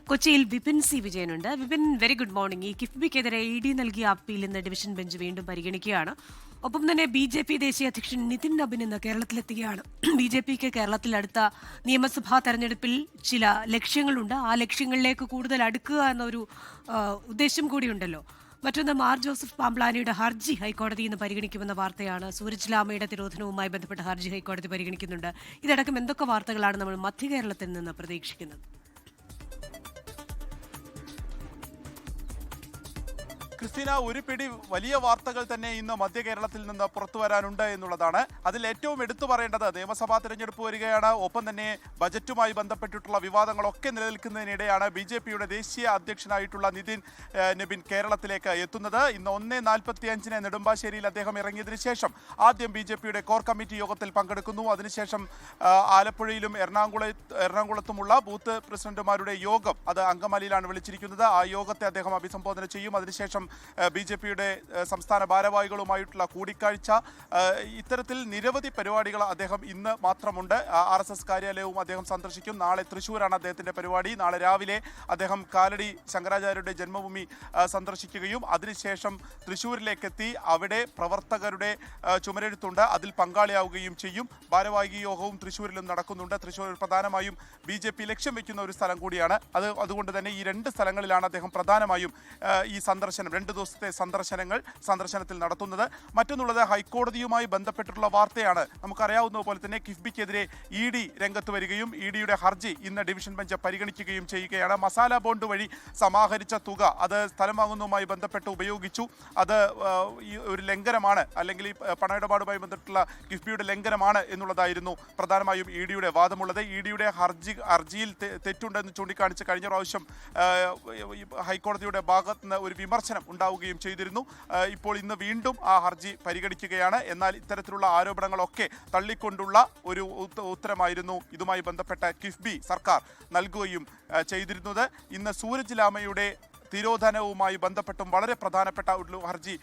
കൊച്ചിയിൽ വിപിൻ സി വിജയനുണ്ട്. Vipin, very good morning. ഈ കിഫ്ബിക്കെതിരെ ഇഡി നൽകിയ അപ്പീൽ ഇന്ന് ഡിവിഷൻ ബെഞ്ച് വീണ്ടും പരിഗണിക്കുകയാണ്. ഒപ്പം തന്നെ ബി.ജെ.പി. ദേശീയ അധ്യക്ഷൻ നിതിൻ നബിൻ ഇന്ന് കേരളത്തിലെത്തുകയാണ്. ബി.ജെ.പിക്ക് കേരളത്തിൽ അടുത്ത നിയമസഭാ തെരഞ്ഞെടുപ്പിൽ ചില ലക്ഷ്യങ്ങളുണ്ട്. ആ ലക്ഷ്യങ്ങളിലേക്ക് കൂടുതൽ അടുക്കുക എന്നൊരു ഉദ്ദേശം കൂടിയുണ്ടല്ലോ. മറ്റൊന്ന്, മാർ ജോസഫ് പാംപ്ലാനിയുടെ ഹർജി ഹൈക്കോടതി ഇന്ന് പരിഗണിക്കുമെന്ന വാർത്തയാണ്. സൂരജ് ലാമയുടെ തിരോധനവുമായി ബന്ധപ്പെട്ട ഹർജി ഹൈക്കോടതി പരിഗണിക്കുന്നുണ്ട്. ഇതടക്കം എന്തൊക്കെ വാർത്തകളാണ് നമ്മൾ മധ്യ കേരളത്തിൽ നിന്ന് പ്രതീക്ഷിക്കുന്നത്? ക്രിസ്റ്റീന, ഒരു പിടി വലിയ വാർത്തകൾ തന്നെ ഇന്ന് മധ്യ കേരളത്തിൽ നിന്ന് പുറത്തു വരാനുണ്ട് എന്നുള്ളതാണ്. അതിൽ ഏറ്റവും എടുത്തു പറയേണ്ടത് നിയമസഭാ തെരഞ്ഞെടുപ്പ് വരികയാണ്. ഒപ്പം തന്നെ ബജറ്റുമായി ബന്ധപ്പെട്ടിട്ടുള്ള വിവാദങ്ങളൊക്കെ നിലനിൽക്കുന്നതിനിടെയാണ് ബി.ജെ.പിയുടെ ദേശീയ അധ്യക്ഷനായിട്ടുള്ള നിതിൻ നബിൻ കേരളത്തിലേക്ക് എത്തുന്നത്. ഇന്ന് 1:45 നെടുമ്പാശ്ശേരിയിൽ അദ്ദേഹം ഇറങ്ങിയതിനു ശേഷം ആദ്യം ബി.ജെ.പിയുടെ കോർ കമ്മിറ്റി യോഗത്തിൽ പങ്കെടുക്കുന്നു. അതിനുശേഷം ആലപ്പുഴയിലും എറണാകുളത്തുമുള്ള ബൂത്ത് പ്രസിഡന്റുമാരുടെ യോഗം, അത് അങ്കമാലിയിലാണ് വിളിച്ചിരിക്കുന്നത്. ആ യോഗത്തെ അദ്ദേഹം അഭിസംബോധന ചെയ്യും. അതിനുശേഷം ബി.ജെ.പിയുടെ സംസ്ഥാന ഭാരവാഹികളുമായിട്ടുള്ള കൂടിക്കാഴ്ച, ഇത്തരത്തിൽ നിരവധി പരിപാടികൾ അദ്ദേഹം ഇന്ന് മാത്രമുണ്ട്. RSS കാര്യാലയവും അദ്ദേഹം സന്ദർശിക്കും. നാളെ തൃശ്ശൂരാണ് അദ്ദേഹത്തിൻ്റെ പരിപാടി. നാളെ രാവിലെ അദ്ദേഹം കാലടി ശങ്കരാചാര്യരുടെ ജന്മഭൂമി സന്ദർശിക്കുകയും അതിനുശേഷം തൃശ്ശൂരിലേക്കെത്തി അവിടെ പ്രവർത്തകരുടെ ചുമരെഴുത്തുണ്ട്, അതിൽ പങ്കാളിയാവുകയും ചെയ്യും. ഭാരവാഹി യോഗവും തൃശ്ശൂരിലും നടക്കുന്നുണ്ട്. തൃശ്ശൂർ പ്രധാനമായും ബി.ജെ.പി ലക്ഷ്യം വെക്കുന്ന ഒരു സ്ഥലം കൂടിയാണ്. അതുകൊണ്ട് തന്നെ ഈ രണ്ട് സ്ഥലങ്ങളിലാണ് അദ്ദേഹം പ്രധാനമായും ഈ സന്ദർശനം, 2 ദിവസത്തെ സന്ദർശനത്തിൽ നടത്തുന്നത്. മറ്റൊന്നുള്ളത്, ഹൈക്കോടതിയുമായി ബന്ധപ്പെട്ടിട്ടുള്ള വാർത്തയാണ്. നമുക്കറിയാവുന്ന പോലെ തന്നെ കിഫ്ബിക്കെതിരെ ഇ.ഡി. രംഗത്ത് വരികയും ഇ.ഡിയുടെ ഹർജി ഇന്ന് ഡിവിഷൻ ബെഞ്ച് പരിഗണിക്കുകയും ചെയ്യുകയാണ്. മസാല ബോണ്ട് വഴി സമാഹരിച്ച തുക അത് സ്ഥലം വാങ്ങുന്നതുമായി ബന്ധപ്പെട്ട് ഉപയോഗിച്ചു. അത് ഒരു ലംഘനമാണ്, അല്ലെങ്കിൽ ഈ പണമിടപാടുമായി ബന്ധപ്പെട്ടുള്ള കിഫ്ബിയുടെ ലംഘനമാണ് എന്നുള്ളതായിരുന്നു പ്രധാനമായും ഇ.ഡിയുടെ വാദമുള്ളത്. ഇ.ഡിയുടെ ഹർജിയിൽ തെറ്റുണ്ടെന്ന് ചൂണ്ടിക്കാണിച്ച് കഴിഞ്ഞ പ്രാവശ്യം ഹൈക്കോടതിയുടെ ഭാഗത്ത് നിന്ന് ഒരു വിമർശനം ഉണ്ടാവുകയും ചെയ്തിരുന്നു. ഇപ്പോൾ ഇന്ന് വീണ്ടും ആ ഹർജി പരിഗണിക്കുകയാണ്. എന്നാൽ ഇത്തരത്തിലുള്ള ആരോപണങ്ങളൊക്കെ തള്ളിക്കൊണ്ടുള്ള ഒരു ഉത്തരമായിരുന്നു ഇതുമായി ബന്ധപ്പെട്ട കിഫ്ബി സർക്കാർ നൽകുകയും ചെയ്തിരുന്നത്. ഇന്ന് സൂരജ് ലാമയുടെ തിരോധനവുമായി ബന്ധപ്പെട്ടും വളരെ പ്രധാനപ്പെട്ട ഒരു ഹർജി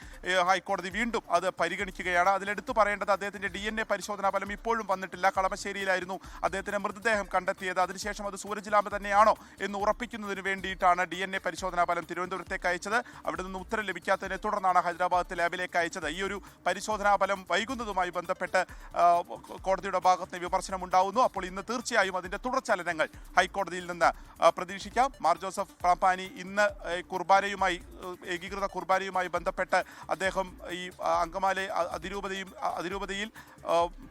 ഹൈക്കോടതി വീണ്ടും അത് പരിഗണിക്കുകയാണ്. അതിലെടുത്തു പറയേണ്ടത്, അദ്ദേഹത്തിൻ്റെ DNA പരിശോധനാ ഫലം ഇപ്പോഴും വന്നിട്ടില്ല. കളമശ്ശേരിയിലായിരുന്നു അദ്ദേഹത്തിൻ്റെ മൃതദേഹം കണ്ടെത്തിയത്. അതിനുശേഷം അത് സൂരജ് ലാമ തന്നെയാണോ എന്ന് ഉറപ്പിക്കുന്നതിന് വേണ്ടിയിട്ടാണ് DNA പരിശോധനാ ഫലം തിരുവനന്തപുരത്തേക്ക് അയച്ചത്. അവിടെ നിന്ന് ഉത്തരം ലഭിക്കാത്തതിനെ തുടർന്നാണ് ഹൈദരാബാദ് ലാബിലേക്ക് അയച്ചത്. ഈ ഒരു പരിശോധനാ ഫലം വൈകുന്നതുമായി ബന്ധപ്പെട്ട് കോടതിയുടെ ഭാഗത്ത് വിമർശനം ഉണ്ടാവുന്നു. അപ്പോൾ ഇന്ന് തീർച്ചയായും അതിൻ്റെ തുടർചലനങ്ങൾ ഹൈക്കോടതിയിൽ നിന്ന് പ്രതീക്ഷിക്കാം. മാർ ജോസഫ് പാംപ്ലാനി ഇന്ന് കുർബാനയുമായി, ഏകീകൃത കുർബാനയുമായി ബന്ധപ്പെട്ട് അദ്ദേഹം ഈ അങ്കമാലി അതിരൂപതയിൽ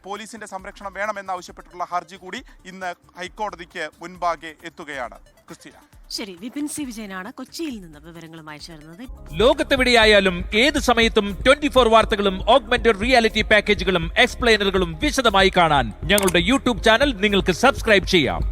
പോലീസിന്റെ സംരക്ഷണം വേണമെന്നാവശ്യപ്പെട്ടുള്ള ഹർജി കൂടി ഇന്ന് ഹൈക്കോടതിക്ക് മുൻപാകെ എത്തുകയാണ്. ക്രിസ്റ്റീന. ശരി, വിപിൻ സി വിജയനാണ് കൊച്ചിയിൽ നിന്ന് വിവരങ്ങളുമായി ചേർന്നത്. ലോകത്തെവിടെയായാലും ഏത് സമയത്തും 24 വാർത്തകളും ഓഗ്മെന്റഡ് റിയാലിറ്റി പാക്കേജുകളും എക്സ്പ്ലെയിനറുകളും വിശദമായി കാണാൻ ഞങ്ങളുടെ യൂട്യൂബ് ചാനൽ നിങ്ങൾക്ക് സബ്സ്ക്രൈബ് ചെയ്യാം.